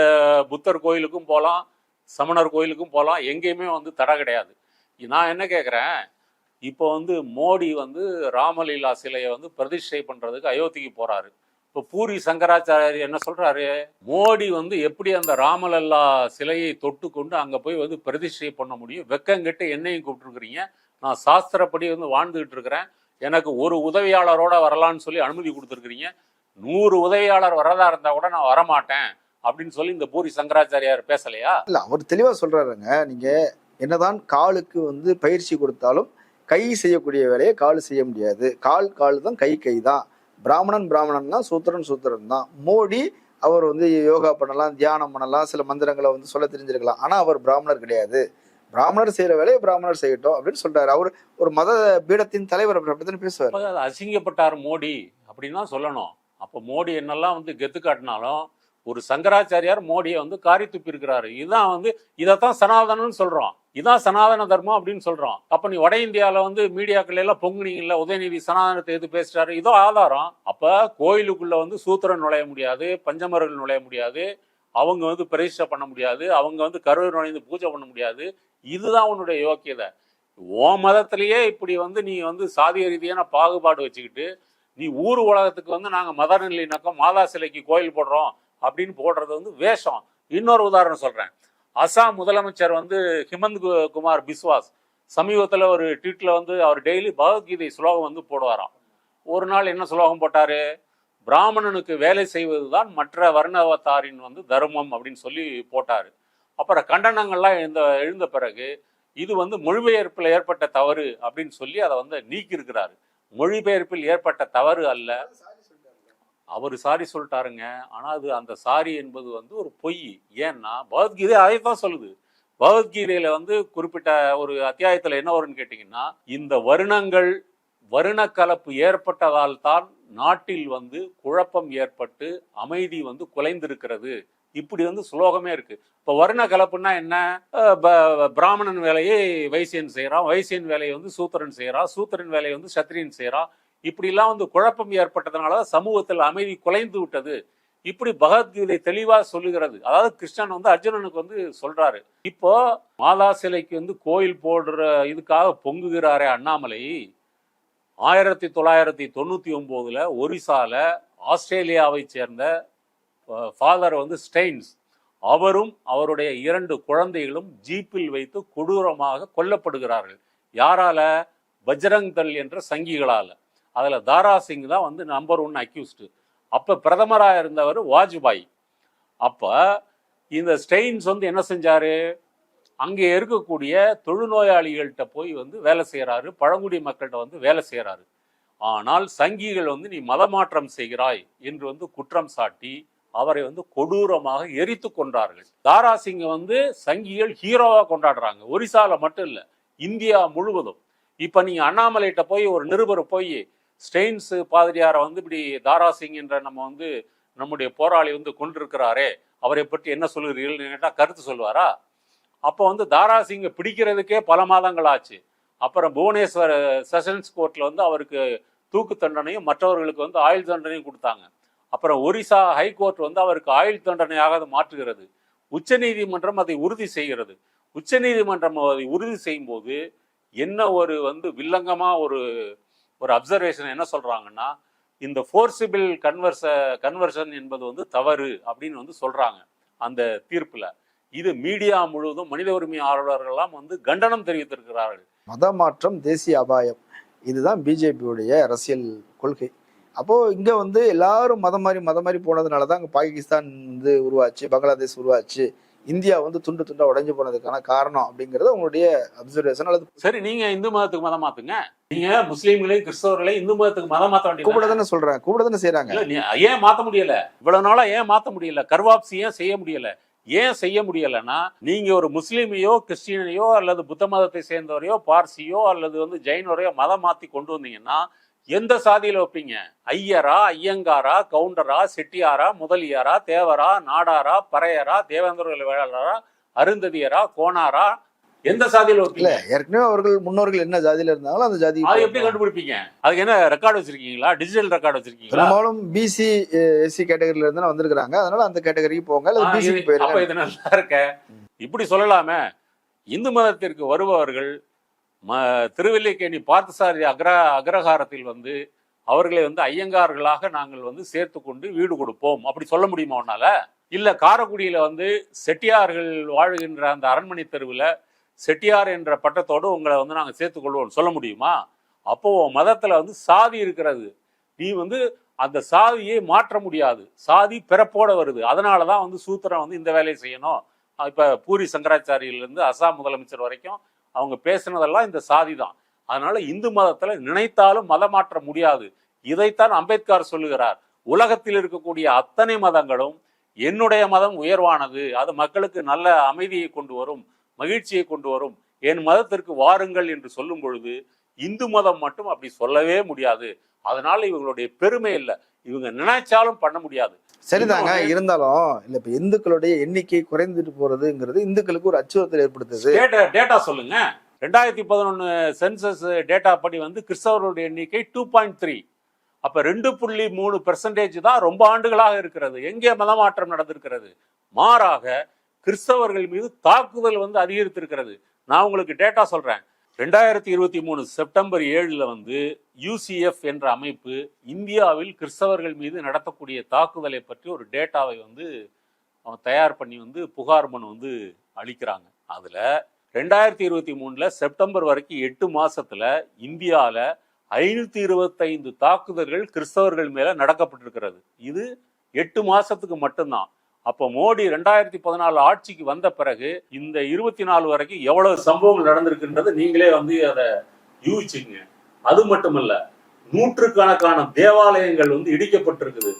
புத்தர் கோயிலுக்கும் போகலாம், சமணர் கோயிலுக்கும் போகலாம், எங்கேயுமே வந்து தடை கிடையாது. நான் என்ன கேட்குறேன், இப்போ வந்து மோடி வந்து ராமலீலா சிலையை வந்து பிரதிஷ்டை பண்ணுறதுக்கு அயோத்திக்கு போகிறாரு. இப்போ பூரி சங்கராச்சாரியர் என்ன சொல்கிறாரு, மோடி வந்து எப்படி அந்த ராமலல்லா சிலையை தொட்டு கொண்டு அங்கே போய் வந்து பிரதிஷ்டை பண்ண முடியும்? வெக்கங்கிட்ட என்னையும் கூப்பிட்டுருக்குறீங்க, நான் சாஸ்திரப்படி வந்து வாழ்ந்துகிட்டு இருக்கிறேன், எனக்கு ஒரு உதவியாளரோட வரலான்னு சொல்லி அனுமதி கொடுத்துருக்குறீங்க, 100 உதவியாளர் வரதா இருந்தால் கூட நான் வரமாட்டேன் அப்படின்னு சொல்லி இந்த பூரி சங்கராச்சாரியார் பேசலையா? இல்லை, அவர் தெளிவாக சொல்கிறாருங்க. நீங்கள் என்னதான் காலுக்கு வந்து பயிற்சி கொடுத்தாலும் கை செய்யக்கூடிய வேலையை கால் செய்ய முடியாது. கால் தான், கை தான். பிராமணன் தான், சூத்திரன் தான். மோடி அவர் வந்து யோகா பண்ணலாம், தியானம் பண்ணலாம், சில மந்திரங்களை வந்து சொல்ல தெரிஞ்சிருக்கலாம். ஆனா அவர் பிராமணர் கிடையாது. பிராமணர் செய்யற வேலையை பிராமணர் செய்யட்டும் அப்படின்னு சொல்றாரு. அவர் ஒரு மத பீடத்தின் தலைவர் அப்படித்தானே பேசுவார். அப்ப அது அசிங்கப்பட்டார் மோடி அப்படின்னு தான் சொல்லணும். அப்போ மோடி என்னெல்லாம் வந்து கெத்து காட்டினாலும் ஒரு சங்கராச்சாரியார் மோடியை வந்து காரி துப்பி இருக்கிறாரு. இதுதான் வந்து இதைத்தான் சனாதனம்னு சொல்றோம், இதான் சனாதன தர்மம் அப்படின்னு சொல்றோம். அப்ப நீ வட இந்தியாவில வந்து மீடியாக்கள் எல்லாம் பொங்குனீங்கல்ல, உதயநிதி சனாதனத்தை எது பேசுறாரு, இதோ ஆதாரம். அப்ப கோயிலுக்குள்ள வந்து சூத்திரன் நுழைய முடியாது, பஞ்சமர்கள் நுழைய முடியாது, அவங்க வந்து பிரதிஷ்டை பண்ண முடியாது, அவங்க வந்து கருவர் நுழைந்து பூஜை பண்ண முடியாது. இதுதான் உன்னுடைய யோக்கியதை. ஓ மதத்திலேயே இப்படி வந்து நீ வந்து சாதிய ரீதியான பாகுபாடு வச்சுக்கிட்டு நீ ஊர் உலகத்துக்கு வந்து நாங்க மத நல்லிணக்கம், மாதா சிலைக்கு கோயில் போடுறோம் அப்படின்னு போடுறது வந்து வேஷம். இன்னொரு உதாரணம் சொல்றேன். அசாம் முதலமைச்சர் வந்து ஹிமந்த் குமார் பிஸ்வாஸ் சமீபத்தில் ஒரு ட்வீட்ல வந்து அவர் டெய்லி பகவத்கீதை ஸ்லோகம் வந்து போடுவாராம். ஒரு நாள் என்ன ஸ்லோகம் போட்டாரு, பிராமணனுக்கு வேலை செய்வதுதான் மற்ற வர்ணவத்தாரின் வந்து தர்மம் அப்படின்னு சொல்லி போட்டாரு. அப்புறம் கண்டனங்கள்லாம் எழுந்த பிறகு இது வந்து மொழிபெயர்ப்பில் ஏற்பட்ட தவறு அப்படின்னு சொல்லி அதை வந்து நீக்கி இருக்கிறாரு. மொழிபெயர்ப்பில் ஏற்பட்ட தவறு அல்ல, அவர் சாரி சொல்லிட்டாருங்க. ஆனா அது அந்த சாரி என்பது வந்து ஒரு பொய். ஏன்னா பகவத்கீதை அதைத்தான் சொல்லுது. பகவத்கீதையில வந்து குறிப்பிட்ட ஒரு அத்தியாயத்துல என்ன வரும்னு கேட்டீங்கன்னா, இந்த வருணங்கள் வருண கலப்பு ஏற்பட்டதால் தான் நாட்டில் வந்து குழப்பம் ஏற்பட்டு அமைதி வந்து குலைந்திருக்கிறது. இப்படி வந்து ஸ்லோகமே இருக்கு. இப்ப வருண கலப்புன்னா என்ன, பிராமணன் வேலையை வைசியன் செய்யறான், வைசியன் வேலையை வந்து சூத்திரன் செய்யறான், சூத்திரன் வேலையை வந்து சத்திரியன் செய்யறான். இப்படிலாம் வந்து குழப்பம் ஏற்பட்டதுனால சமூகத்தில் அமைதி குலைந்து விட்டது. இப்படி பகவத்கீதை தெளிவா சொல்லுகிறது. அதாவது கிருஷ்ணன் வந்து அர்ஜுனனுக்கு வந்து சொல்றாரு. இப்போ மாதா சிலைக்கு வந்து கோயில் போடுற இதுக்காக பொங்குகிறாரே அண்ணாமலை, 1999 ஒரிசால ஆஸ்திரேலியாவை சேர்ந்த ஃபாதர் வந்து ஸ்டெயின்ஸ், அவரும் அவருடைய 2 குழந்தைகளும் ஜீப்பில் வைத்து கொடூரமாக கொல்லப்படுகிறார்கள். யாரால? பஜ்ரங் தள் என்ற சங்கிகளால. அதுல தாரா சிங் தான் வந்து நம்பர் 1 அக்யூஸ்டு. அப்ப பிரதமராக இருந்தவர் வாஜ்பாய். அப்ப இந்த ஸ்டெயின்ஸ் வந்து என்ன செஞ்சாரு, அங்கே இருக்கக்கூடிய தொழுநோயாளிகள்கிட்ட போய் வந்து வேலை செய்யறாரு, பழங்குடி மக்கள்கிட்ட வந்து வேலை செய்யறாரு. ஆனால் சங்கிகள் வந்து நீ மதமாற்றம் செய்கிறாய் என்று வந்து குற்றம் சாட்டி அவரை வந்து கொடூரமாக எரித்து கொண்டார்கள். தாரா சிங் வந்து சங்கிகள் ஹீரோவா கொண்டாடுறாங்க. ஒரிசால மட்டும் இல்ல, இந்தியா முழுவதும். இப்ப நீங்க அண்ணாமலைகிட்ட போய் ஒரு நிருபர் போய் ஸ்டெயின்ஸ் பாதிரியாரை வந்து இப்படி தாரா சிங் என்ற நம்ம வந்து நம்முடைய போராளி வந்து கொண்டிருக்கிறாரே, அவரை பற்றி என்ன சொல்லுகிறீர்கள் கேட்டா கருத்து சொல்வாரா? அப்போ வந்து தாரா சிங்கை பிடிக்கிறதுக்கே பல மாதங்கள் ஆச்சு. அப்புறம் புவனேஸ்வர் செஷன்ஸ் கோர்ட்ல வந்து அவருக்கு தூக்கு தண்டனையும் மற்றவர்களுக்கு வந்து ஆயுள் தண்டனையும் கொடுத்தாங்க. அப்புறம் ஒரிசா ஹைகோர்ட் வந்து அவருக்கு ஆயுள் தண்டனையாக மாற்றுகிறது. உச்ச நீதிமன்றம் அதை உறுதி செய்கிறது. உச்ச நீதிமன்றம் அதை உறுதி செய்யும் போது என்ன ஒரு வந்து வில்லங்கமா ஒரு அப்சர்வேஷன் என்ன சொல்றாங்கன்னா, இந்த ஃபோர்சிபிள் கன்வர்ஷன் என்பது வந்து தவறு அப்படின்னு வந்து சொல்றாங்க அந்த தீர்ப்புல. இது மீடியா முழுவதும் மனித உரிமை ஆர்வலர்கள்லாம் வந்து கண்டனம் தெரிவித்திருக்கிறார்கள். மதமாற்றம் தேசிய அபாயம், இதுதான் பிஜேபியுடைய அரசியல் கொள்கை. அப்போ இங்க வந்து எல்லாரும் மதம் மாறி போனதுனாலதான் அங்க பாகிஸ்தான் வந்து உருவாச்சு, பங்களாதேஷ் உருவாச்சு, இந்தியா வந்து துண்டு துண்டா உடைஞ்சு போனதுக்கான காரணம் அப்படிங்கறது உங்களுடைய அப்சர்வேஷன். அல்லது சரி, நீங்க இந்து மதத்துக்கு மதம் மாத்துங்க, நீங்க முஸ்லீம்களையும் கிறிஸ்தவர்களையும் இந்து மதத்துக்கு மதம் மாத்த வேண்டிய கூப்பிடதானே சொல்றேன், கூப்பிடதானே செய்யறாங்க. ஏன் மாத்த முடியல? இவ்வளவு நாளா ஏன் மாத்த முடியல? கர்வாப்சி ஏன் செய்ய முடியல? ஏன் செய்ய முடியலன்னா, நீங்க ஒரு முஸ்லீமையோ கிறிஸ்டியனையோ அல்லது புத்த மதத்தை சேர்ந்தவரையோ பார்சியோ அல்லது வந்து ஜெயினரையோ மதம் மாத்தி கொண்டு வந்தீங்கன்னா எந்த சாதியில வைப்பீங்க? ஐயரா, ஐயங்காரா, கவுண்டரா, செட்டியாரா, முதலியாரா, தேவரா, நாடாரா, பறையரா, தேவேந்திர வேளாளரா, அருந்ததியரா, கோணாரா, எந்த சாதியில வைப்பீங்க? ஏற்கனவே அவர்கள் முன்னோர்கள் என்ன ஜாதியில இருந்தாலும் அந்த ஜாதி எப்படி கண்டுபிடிப்பீங்க? அதுக்கு என்ன ரெக்கார்டு வச்சிருக்கீங்களா? டிஜிட்டல் ரெக்கார்டு வச்சிருக்கீங்களா? பெரும்பாலும் பிசி எஸ்சி கேட்டகரியில இருந்து வந்திருக்காங்க, அதனால அந்த கேட்டகரிக்கு போங்க. அப்ப இது நல்லா இருக்க. இப்படி சொல்லலாமே, இந்து மதத்திற்கு வருபவர்கள் திருவல்லிக்கேணி பார்த்தசாரதி அக்ரஹாரத்தில் வந்து அவர்களை வந்து ஐயங்கார்களாக நாங்கள் வந்து சேர்த்து கொண்டு வீடு கொடுப்போம் அப்படி சொல்ல முடியுமா உன்னால? இல்ல காரைக்குடியில வந்து செட்டியார்கள் வாழ்கின்ற அந்த அரண்மனை தெருவில் செட்டியார் என்ற பட்டத்தோடு உங்களை வந்து நாங்கள் சேர்த்துக்கொள்வோம் சொல்ல முடியுமா? அப்போ மதத்துல வந்து சாதி இருக்கிறது, நீ வந்து அந்த சாதியை மாற்ற முடியாது. சாதி பிறப்போட வருது. அதனாலதான் வந்து சூத்திரன் வந்து இந்த வேலையை செய்யணும். இப்ப பூரி சங்கராச்சாரியிலிருந்து அசாம் முதலமைச்சர் வரைக்கும் அவங்க பேசினதெல்லாம் இந்த சாதி தான். அதனால இந்து மதத்துல நினைத்தாலும் மதம் மாற்ற முடியாது. இதைத்தான் அம்பேத்கர் சொல்லுகிறார். உலகத்தில் இருக்கக்கூடிய அத்தனை மதங்களும் என்னுடைய மதம் உயர்வானது, அது மக்களுக்கு நல்ல அமைதியை கொண்டு வரும், மகிழ்ச்சியை கொண்டு வரும், என் மதத்திற்கு வாருங்கள் என்று சொல்லும் பொழுது இந்து மதம் மட்டும் அப்படி சொல்லவே முடியாது. அதனால இவங்களுடைய பெருமை இல்லை, இவங்க நினைச்சாலும் பண்ண முடியாது. சரிதாங்க, இருந்தாலும் இல்ல இப்ப இந்துக்களுடைய எண்ணிக்கை குறைந்துட்டு போறதுங்கிறது இந்துக்களுக்கு ஒரு அச்சுறுத்தல் ஏற்படுத்துது. டேட்டா சொல்லுங்க. 2011 சென்சஸ் டேட்டா படி கிறிஸ்தவர்களுடைய எண்ணிக்கை 2.3. அப்ப 2.3% தான் ரொம்ப ஆண்டுகளாக இருக்கிறது. எங்கே மதமாற்றம் நடந்திருக்கிறது? மாறாக கிறிஸ்தவர்கள் மீது தாக்குதல் அதிகரித்திருக்கிறது. நான் உங்களுக்கு டேட்டா சொல்றேன். 2023 செப்டம்பர் 7 UCF என்ற அமைப்பு இந்தியாவில் கிறிஸ்தவர்கள் மீது நடத்தக்கூடிய தாக்குதலை பற்றி ஒரு டேட்டாவை தயார் பண்ணி புகார் மனு அளிக்கிறாங்க. அதுல 2023 செப்டம்பர் வரைக்கும் 8 மாசத்துல இந்தியால 525 தாக்குதல்கள் கிறிஸ்தவர்கள் மேல நடக்கப்பட்டிருக்கிறது. இது 8 மாசத்துக்கு மட்டும்தான். அப்போ மோடி 2014 ஆட்சிக்கு வந்த பிறகு இந்த 24 வரைக்கும் எவ்வளவு சம்பவங்கள் நடந்திருக்குன்றது நீங்களே அதை யூகிச்சுங்க. அது மட்டுமல்ல, நூற்றுக்கணக்கான தேவாலயங்கள் இடிக்கப்பட்டிருக்குது.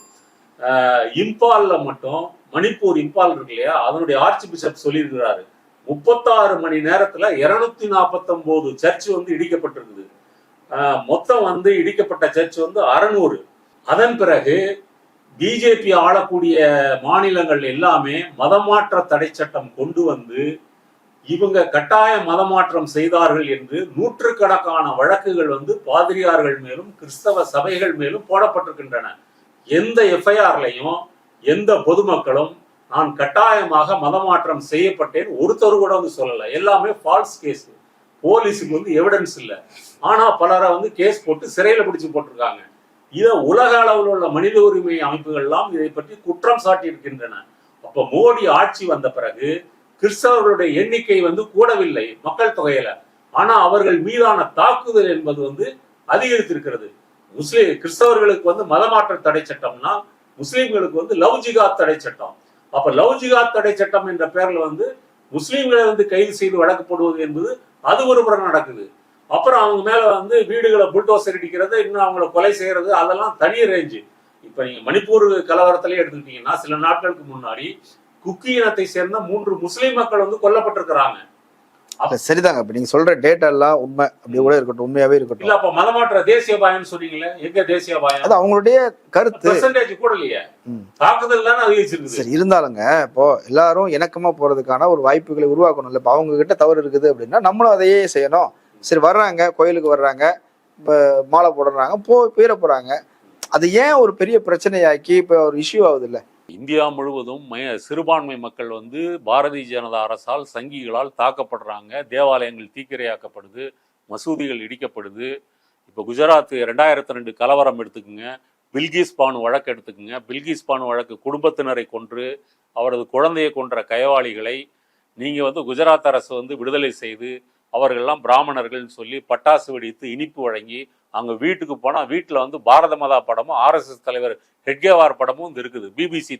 இம்பால்ல மட்டும், மணிப்பூர் இம்பால் இருக்கு இல்லையா, அதனுடைய ஆர்ச்சி பிஷப் சொல்லியிருக்கிறாரு 36 மணி நேரத்துல 249 சர்ச் இடிக்கப்பட்டிருக்குது. மொத்தம் இடிக்கப்பட்ட சர்ச் 600. அதன் பிறகு பிஜேபி ஆளக்கூடிய மாநிலங்கள் எல்லாமே மதமாற்ற தடை சட்டம் கொண்டு இவங்க கட்டாய மதமாற்றம் செய்தார்கள் என்று நூற்றுக்கணக்கான வழக்குகள் பாதிரியார்கள் மேலும் கிறிஸ்தவ சபைகள் மேலும் போடப்பட்டிருக்கின்றன. எந்த எஃப்ஐஆர்லையும் எந்த பொதுமக்களும் நான் கட்டாயமாக மதமாற்றம் செய்யப்பட்டேன் ஒருத்தர் கூட சொல்லல. எல்லாமே ஃபால்ஸ் கேஸ். போலீஸுக்கு எவிடன்ஸ் இல்லை. ஆனா பலரை கேஸ் போட்டு சிறையில பிடிச்சு போட்டிருக்காங்க. இதை உலக அளவில் உள்ள மனித உரிமை அமைப்புகள்லாம் இதை பற்றி குற்றம் சாட்டி இருக்கின்றன. அப்ப மோடி ஆட்சி வந்த பிறகு கிறிஸ்தவர்களுடைய எண்ணிக்கை கூடவில்லை மக்கள் தொகையில. ஆனா அவர்கள் மீதான தாக்குதல் என்பது அதிகரித்திருக்கிறது. கிறிஸ்தவர்களுக்கு மதமாற்ற தடை சட்டம்னா முஸ்லீம்களுக்கு லவ் ஜிகாத் தடை சட்டம். அப்ப லவ் ஜிகாத் தடை சட்டம் என்ற பேர்ல முஸ்லீம்களை கைது செய்து வழக்கு போடுவது என்பது அது ஒரு புறம் நடக்குது. அப்புறம் அவங்க மேல வீடுகளை புல்டோசர் அடிக்கிறது, இன்னும் அவங்களை கொலை செய்யறது, அதெல்லாம் தனி ரேஞ்சு. இப்ப நீங்க மணிப்பூர் கலவரத்திலே எடுத்துக்கிட்டீங்கன்னா சில நாட்களுக்கு முன்னாடி குக்கி இனத்தை சேர்ந்த 3 முஸ்லீம் மக்கள் கொல்லப்பட்டிருக்கிறாங்க. சரிதாங்க, இப்ப நீங்க சொல்ற டேட்டா எல்லாம் உண்மை அப்படி கூட இருக்கட்டும், உண்மையாவே இருக்கட்டும். இல்ல அப்ப மதமாற்ற தேசிய பாயம் சொன்னீங்களே, எங்க தேசிய பாயம்? அது அவங்களுடைய கருத்து. பெர்சன்டேஜ் கூட இல்லையே, தாக்குதல் தானே அதிகரிச்சிருக்கு. சரி, இருந்தாலுங்க இப்போ எல்லாரும் இணக்கமா போறதுக்கான ஒரு வாய்ப்புகளை உருவாக்கணும். இல்ல இப்ப அவங்க கிட்ட தவறு இருக்குது அப்படின்னா நம்மளும் அதையே செய்யணும். சரி, வர்றாங்க, கோயிலுக்கு வர்றாங்க, மாலை போடுறாங்க, போயிட போறாங்க. அது ஏன் ஒரு பெரிய பிரச்சனையாக்கி இப்ப ஒரு இஷ்யூ ஆகுது? இல்ல இந்தியா முழுவதும் சிறுபான்மை மக்கள் பாரதிய ஜனதா அரசால் சங்கிகளால் தாக்கப்படுறாங்க. தேவாலயங்கள் தீக்கிரையாக்கப்படுது, மசூதிகள் இடிக்கப்படுது. இப்போ குஜராத் 2002 கலவரம் எடுத்துக்குங்க, பில்கிஸ் பானு வழக்கு எடுத்துக்குங்க. பில்கிஸ் பானு வழக்கு குடும்பத்தினரை கொன்று அவரது குழந்தையை கொன்ற கயவாளிகளை நீங்க குஜராத் அரசு விடுதலை செய்து அவர்கள்லாம் பிராமணர்கள்னு சொல்லி பட்டாசு வெடித்து இனிப்பு வழங்கி அவங்க வீட்டுக்கு போனால் வீட்டில் பாரத மாதா படமும் RSS தலைவர் ஹெட்கேவார் படமும் இருக்குது. பிபிசி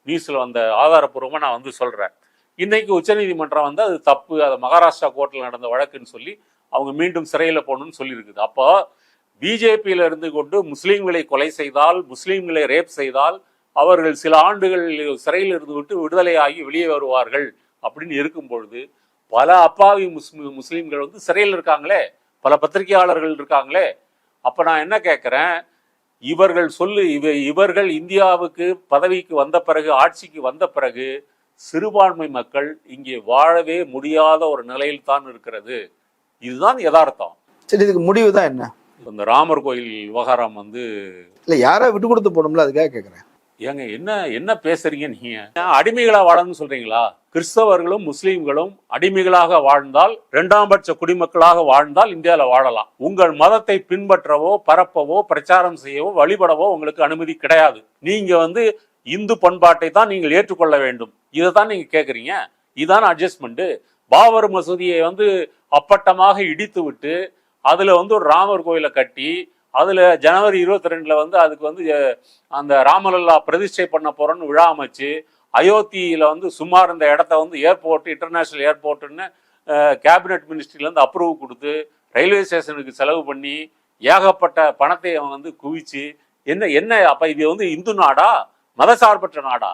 நியூஸில் ஆதாரப்பூர்வமாக நான் சொல்கிறேன். இன்னைக்கு உச்சநீதிமன்றம் அது தப்பு, அது மகாராஷ்டிரா கோர்ட்டில் நடந்த வழக்குன்னு சொல்லி அவங்க மீண்டும் சிறையில் போகணும்னு சொல்லியிருக்குது. அப்போ பிஜேபியில் இருந்து கொண்டு முஸ்லீம்களை கொலை செய்தால், முஸ்லீம்களை ரேப் செய்தால் அவர்கள் சில ஆண்டுகள் சிறையில் இருந்து விட்டு விடுதலையாகி வெளியே வருவார்கள் அப்படின்னு இருக்கும் பொழுது பல அப்பாவி முஸ்லீம்கள் சிறையில் இருக்காங்களே, பல பத்திரிகையாளர்கள் இருக்காங்களே. அப்ப நான் என்ன கேட்கிறேன், இவர்கள் இந்தியாவுக்கு பதவிக்கு வந்த பிறகு, ஆட்சிக்கு வந்த பிறகு சிறுபான்மை மக்கள் இங்கே வாழவே முடியாத ஒரு நிலையில் தான் இருக்கிறது. இதுதான் யதார்த்தம். சரி, இதுக்கு முடிவு தான் என்ன? இந்த ராமர் கோயில் விவகாரம் இல்ல யாரா விட்டு கொடுத்து போகணும்ல, அதுக்காக கேட்கிறேன். ஏங்க என்ன பேசுறீங்க நீங்க? அடிமைகளா வாழணும்னு சொல்றீங்களா? கிறிஸ்தவர்களும் முஸ்லீம்களும் அடிமைகளாக வாழ்ந்தால், 2ஆம் பட்ச குடிமக்களாக வாழ்ந்தால் இந்தியாவில் வாழலாம். உங்கள் மதத்தை பின்பற்றவோ பரப்பவோ பிரச்சாரம் செய்யவோ வழிபடவோ உங்களுக்கு அனுமதி கிடையாது. நீங்க இந்து பண்பாட்டை தான் நீங்கள் ஏற்றுக்கொள்ள வேண்டும். இதை தான் நீங்க கேட்குறீங்க. இதான அட்ஜஸ்ட்மெண்ட். பாபர் மசூதியை அப்பட்டமாக இடித்து விட்டு அதுல ஒரு ராமர் கோயிலை கட்டி அதுல ஜனவரி 22 அதுக்கு அந்த ராமலல்லா பிரதிஷ்டை பண்ண போறோன்னு விழா அமைச்சு அயோத்தியில சுமார் இந்த இடத்த ஏர்போர்ட், இன்டர்நேஷனல் ஏர்போர்ட்னு கேபினட் மினிஸ்ட்ரியிலேருந்து அப்ரூவ் கொடுத்து ரயில்வே ஸ்டேஷனுக்கு செலவு பண்ணி ஏகப்பட்ட பணத்தை அவன் குவிச்சு என்ன அப்ப இது இந்து நாடா, மதசார்பற்ற நாடா?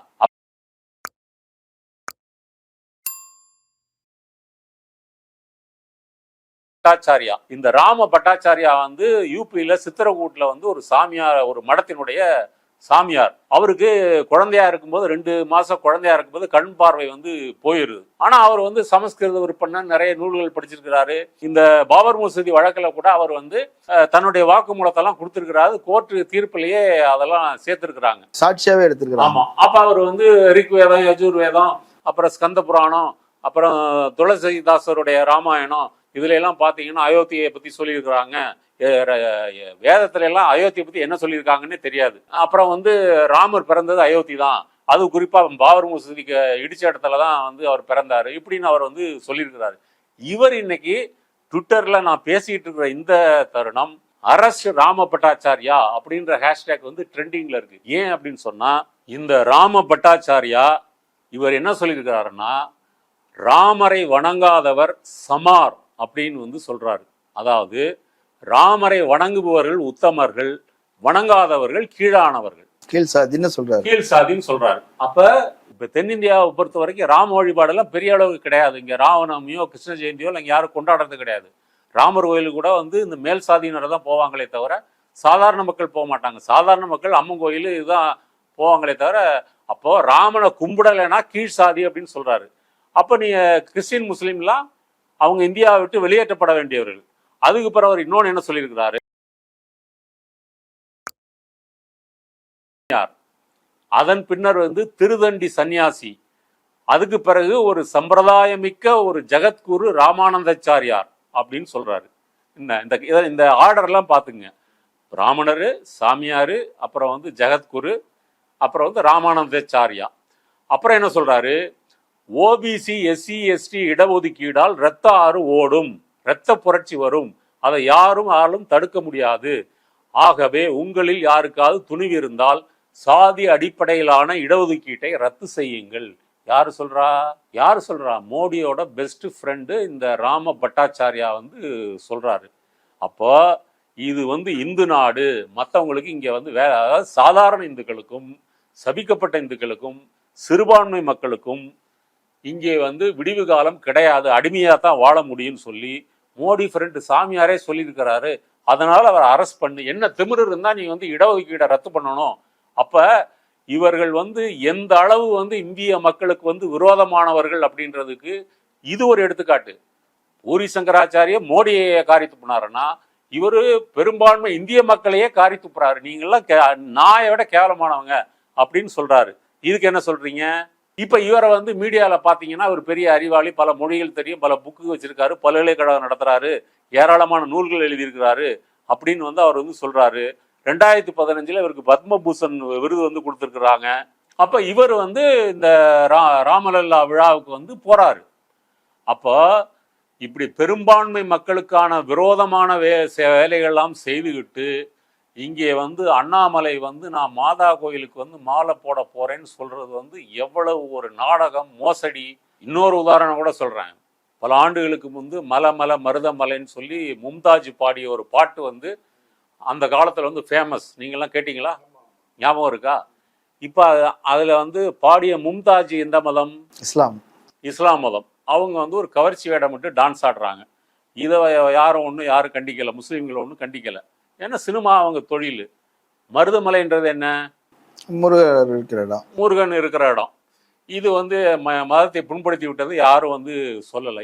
பட்டாச்சாரியா. இந்த ராம பட்டாச்சாரியா வந்து யூபியில சித்திரகூட்ல வந்து ஒரு சாமியார், ஒரு மடத்தினுடைய சாமியார். அவருக்கு குழந்தையா இருக்கும்போது 2 மாசம் குழந்தையா இருக்கும்போது கண் பார்வை வந்து போயிருது. ஆனா அவர் வந்து சமஸ்கிருத விற்பனர், நிறைய நூல்கள் படிச்சிருக்கிறாரு. இந்த பாபர் மசூதி வழக்குல கூட அவர் வந்து தன்னுடைய வாக்குமூலத்தெல்லாம் கொடுத்திருக்கிறாரு. கோர்ட்டு தீர்ப்பிலேயே அதெல்லாம் சேர்த்திருக்கிறாங்க, சாட்சியாவே எடுத்திருக்கிறாங்க. ஆமா. அப்ப அவர் வந்து ரிக்வேதம், யஜுர்வேதம், அப்புறம் ஸ்கந்த புராணம், அப்புறம் துளசிதாசருடைய ராமாயணம், இதுல எல்லாம் பாத்தீங்கன்னா அயோத்தியை பத்தி சொல்லியிருக்கிறாங்க. வேதத்துல எல்லாம் அயோத்தியை பத்தி என்ன சொல்லியிருக்காங்கன்னு தெரியாது. அப்புறம் வந்து ராமர் பிறந்தது அயோத்தி தான், அது குறிப்பா பாபர் மசூதிக்கு இடிச்ச இடத்துலதான் வந்து அவர் பிறந்தாரு, இப்படின்னு அவர் வந்து சொல்லியிருக்கிறாரு. இவர் இன்னைக்கு ட்விட்டர்ல நான் பேசிட்டு இருக்கிற இந்த தருணம் அரசு ராம பட்டாச்சாரியா அப்படின்ற ஹேஷ்டேக் வந்து ட்ரெண்டிங்ல இருக்கு. ஏன் அப்படின்னு சொன்னா, இந்த ராம பட்டாச்சாரியா இவர் என்ன சொல்லியிருக்கிறாருன்னா, ராமரை வணங்காதவர் சமார் அப்படின்னு வந்து சொல்றாரு. அதாவது ராமரை வணங்குபவர்கள் உத்தமர்கள், வணங்காதவர்கள் கீழானவர்கள், கீழ் சாதின்னு சொல்றாரு, கீழ் சாதின்னு சொல்றாரு. அப்ப இப்ப தென்னிந்தியாவை பொறுத்த வரைக்கும் ராம வழிபாடெல்லாம் பெரிய அளவுக்கு கிடையாது. இங்க ராமநவமியோ கிருஷ்ண ஜெயந்தியோ இங்க யாரும் கொண்டாடுறது கிடையாது. ராமர் கோயிலுக்கு கூட வந்து இந்த மேல் சாதியினர் தான் போவாங்களே தவிர சாதாரண மக்கள் போக மாட்டாங்க. சாதாரண மக்கள் அம்மன் கோயில் இதுதான் போவாங்களே தவிர. அப்போ ராமனை கும்பிடலைன்னா கீழ் சாதி அப்படின்னு சொல்றாரு. அப்ப நீங்க கிறிஸ்டின் முஸ்லீம்லாம் அவங்க இந்தியாவை விட்டு வெளியேற்றப்பட வேண்டியவர்கள். அதுக்கு பிறகு அவர் இன்னொன்னு என்ன சொல்லியிருக்கிறாரு, அதன் பின்னர் வந்து திருதண்டி சன்னியாசி, அதுக்கு பிறகு ஒரு சம்பிரதாயமிக்க ஒரு ஜெகத்குரு ராமானந்தாச்சாரியார் அப்படின்னு சொல்றாரு. இந்த ஆர்டர்லாம் பாத்துங்க. பிராமணரு, சாமியாரு, அப்புறம் வந்து ஜெகத்குரு, அப்புறம் வந்து ராமானந்தாச்சாரியா. அப்புறம் என்ன சொல்றாரு, ஓபிசி எஸ்சி எஸ்டி இடஒதுக்கீடால் இரத்த ஆறு ஓடும், இரத்த புரட்சி வரும், அதை யாரும் தடுக்க முடியாது. ஆகவே உங்களில் யாருக்காவது துணிவு இருந்தால் சாதி அடிப்படையிலான இடஒதுக்கீட்டை ரத்து செய்யுங்கள். யாரு சொல்றா? மோடியோட பெஸ்ட் ஃப்ரெண்டு இந்த ராம பட்டாச்சாரியா வந்து சொல்றாரு. அப்போ இது வந்து இந்து நாடு, மற்றவங்களுக்கு இங்க வந்து அதாவது சாதாரண இந்துக்களுக்கும் சபிக்கப்பட்ட இந்துக்களுக்கும் சிறுபான்மை மக்களுக்கும் இங்கே வந்து விடிவு காலம் கிடையாது, அடிமையா தான் வாழ முடியும்னு சொல்லி மோடி ஃப்ரெண்டு சாமியாரே சொல்லியிருக்கிறாரு. அதனால அவர் அரெஸ்ட் பண்ணு, என்ன திமிரு இருந்தா நீ வந்து இடஒதுக்கீடை ரத்து பண்ணணும். அப்ப இவர்கள் வந்து எந்த அளவு வந்து இந்திய மக்களுக்கு வந்து விரோதமானவர்கள் அப்படின்றதுக்கு இது ஒரு எடுத்துக்காட்டு. பூரி சங்கராச்சாரிய மோடியை காரி துப்புனாருன்னா இவரு பெரும்பான்மை இந்திய மக்களையே காரி துப்புறாரு. நீங்களாம் நாயை விட கேவலமானவங்க அப்படின்னு சொல்றாரு. இதுக்கு என்ன சொல்றீங்க? இப்ப இவரை வந்து மீடியால பாத்தீங்கன்னா ஒரு பெரிய அறிவாளி, பல மொழிகள் தெரியும், பல புக்கு வச்சிருக்காரு, பல்கலைக்கழகம் நடத்துறாரு, ஏராளமான நூல்கள் எழுதியிருக்கிறாரு அப்படின்னு வந்து அவர் வந்து சொல்றாரு. 2015 இவருக்கு பத்மபூஷன் விருது வந்து கொடுத்துருக்குறாங்க. அப்ப இவர் வந்து இந்த ராமலல்லா விழாவுக்கு வந்து போறாரு. அப்போ இப்படி பெரும்பான்மை மக்களுக்கான விரோதமான வேலைகள்லாம் செய்துகிட்டு இங்கே வந்து அண்ணாமலை வந்து நான் மாதா கோயிலுக்கு வந்து மாலை போட போறேன்னு சொல்றது வந்து எவ்வளவு ஒரு நாடகம், மோசடி. இன்னொரு உதாரணம் கூட சொல்றேன். பல ஆண்டுகளுக்கு முன்பு மலை மருதமலைன்னு சொல்லி மும்தாஜ் பாடிய ஒரு பாட்டு வந்து அந்த காலத்துல வந்து ஃபேமஸ். நீங்கெல்லாம் கேட்டீங்களா? ஞாபகம் இருக்கா? இப்ப அதுல வந்து பாடிய மும்தாஜ் எந்த மதம்? இஸ்லாம் மதம். அவங்க வந்து ஒரு கவர்ச்சி வேடமிட்டு டான்ஸ் ஆடுறாங்க. இதை யாரும் கண்டிக்கல, முஸ்லீம்கள் ஒன்றும் கண்டிக்கல. ஏன்னா சினிமா அவங்க தொழில். மருதமலைன்றது என்ன? முருகன் இருக்கிற இடம். இது வந்து மதத்தை புண்படுத்தி விட்டது யாரும் வந்து சொல்லலை.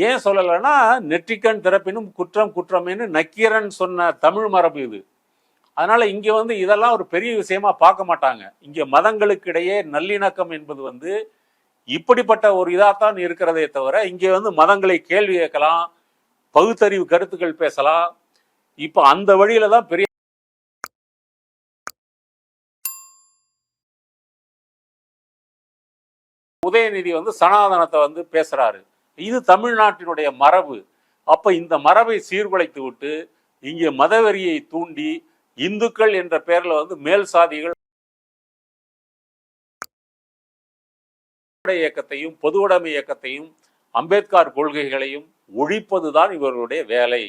ஏன் சொல்லலைன்னா நெற்றிக்கண் திறப்பினும் குற்றம் குற்றமேனு நக்கீரன் சொன்ன தமிழ் மரபு இது. அதனால இங்க வந்து இதெல்லாம் ஒரு பெரிய விஷயமா பார்க்க மாட்டாங்க. இங்க மதங்களுக்கு இடையே நல்லிணக்கம் என்பது வந்து இப்படிப்பட்ட ஒரு இதாத்தான் இருக்கிறதே தவிர இங்கே வந்து மதங்களை கேள்வி கேட்கலாம், பகுத்தறிவு கருத்துக்கள் பேசலாம். இப்ப அந்த வழியில தான் பெரிய உதயநிதி வந்து சனாதனத்தை வந்து பேசுறாரு. இது தமிழ்நாட்டினுடைய மரபு. அப்ப இந்த மரபை சீர்குலைத்து விட்டு இங்கே மதவெறியை தூண்டி இந்துக்கள் என்ற பெயர்ல வந்து மேல் சாதிகள் இயக்கத்தையும் பொதுவுடைமை இயக்கத்தையும் அம்பேத்கர் கொள்கைகளையும் ஒழிப்பதுதான் இவர்களுடைய வேலை.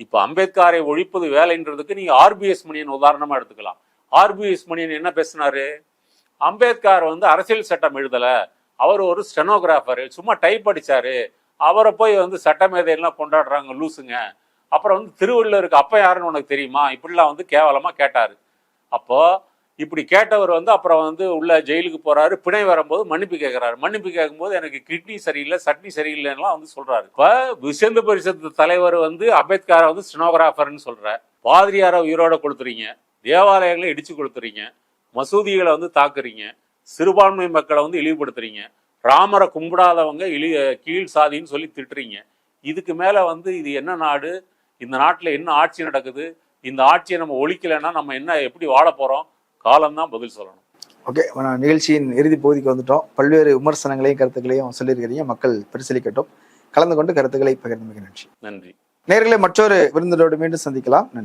இப்ப அம்பேத்கரை ஒழிப்பது வேலைன்றதுக்கு நீங்க ஆர்பிஎஸ் மணியன் உதாரணமா எடுத்துக்கலாம். ஆர்பிஎஸ் மணியன் என்ன பேசினாரு? அம்பேத்கர் வந்து அரசியல் சட்டம் எழுதல, அவர் ஒரு ஸ்டெனோகிராஃபர், சும்மா டைப் அடிச்சாரு, அவரை போய் வந்து சட்டமேதையெல்லாம் கொண்டாடுறாங்க லூசுங்க. அப்புறம் வந்து திருவள்ளுவருக்கு அப்ப யாருன்னு உனக்கு தெரியுமா, இப்படிலாம் வந்து கேவலமா கேட்டாரு. அப்போ இப்படி கேட்டவர் வந்து அப்புறம் வந்து உள்ள ஜெயிலுக்கு போறாரு. பிணை வரும்போது மன்னிப்பு கேட்கிறாரு. மன்னிப்பு கேட்கும்போது எனக்கு கிட்னி சரியில்லை, சட்னி சரியில்லைன்னா வந்து சொல்றாரு. இப்ப விசேந்த பரிஷத்து தலைவர் வந்து அம்பேத்கரை வந்து ஸ்டெனோகிராஃபர்னு சொல்ற, பாதிரியாரை உயிரோட கொடுத்துறீங்க, தேவாலயங்களை இடிச்சு கொடுத்துறீங்க, மசூதிகளை வந்து தாக்குறீங்க, சிறுபான்மை மக்களை வந்து இழிவுபடுத்துறீங்க, ராமரை கும்பிடாதவங்க கீழ் சாதின்னு சொல்லி திட்டுறீங்க. இதுக்கு மேல வந்து இது என்ன நாடு? இந்த நாட்டுல என்ன ஆட்சி நடக்குது? இந்த ஆட்சியை நம்ம ஒழிக்கலைன்னா நம்ம என்ன எப்படி வாழ போறோம்? காலம்தான் பதில் சொல்லணும். ஓகே, நிகழ்ச்சியின் இறுதி பகுதிக்கு வந்துட்டோம். பல்வேறு விமர்சனங்களையும் கருத்துக்களையும் சொல்லியிருக்கிறீங்க. மக்கள் பரிசீலிக்கட்டும். கலந்து கொண்டு கருத்துக்களை பகிர்ந்து மிக நன்றி. நன்றி. நேயர்களே, மற்றொரு விருந்தினரோடு மீண்டும் சந்திக்கலாம். நன்றி.